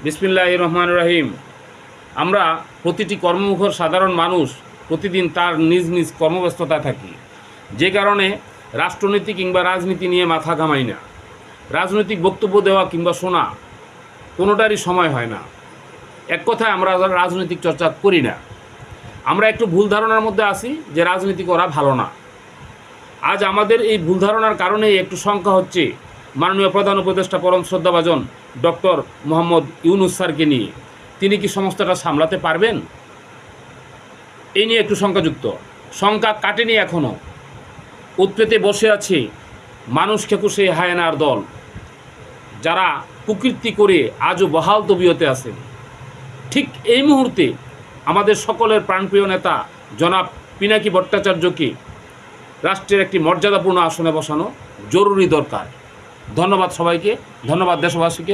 বিসমিল্লাহির রহমানির রহিম। আমরা প্রতিটি কর্মমুখর সাধারণ মানুষ প্রতিদিন তার নিজ নিজ কর্মব্যস্ততায় থাকি, যে কারণে রাষ্ট্রনীতি কিংবা রাজনীতি নিয়ে মাথা ঘামাই না। রাজনৈতিক বক্তব্য দেওয়া কিংবা শোনা কোনোটারই সময় হয় না। এক কথায় আমরা রাজনৈতিক চর্চা করি না। আমরা একটু ভুল ধারণার মধ্যে আছি যে রাজনীতি করা ভালো না। আজ আমাদের এই ভুল ধারণার কারণেই একটু শঙ্কা হচ্ছে মাননীয় প্রধান উপদেষ্টা পরম শ্রদ্ধাভাজন ডক্টর মোহাম্মদ ইউনূস স্যারকে নিয়ে। তিনি কি সমস্যাটা সামলাতে পারবেন, এই নিয়ে একটু শঙ্কা কাটেনি এখনও। উৎপেতে বসে আছে মানুষ খেকুশে হায়নার দল, যারা কুকীর্তি করে আজও বহাল তবিয়তে আছেন। ঠিক এই মুহূর্তে আমাদের সকলের প্রাণপ্রিয় নেতা জনাব পিনাকি ভট্টাচার্যকে রাষ্ট্রের একটি মর্যাদাপূর্ণ আসনে বসানো জরুরি দরকার। ধন্যবাদ সবাইকে, ধন্যবাদ দেশবাসীকে।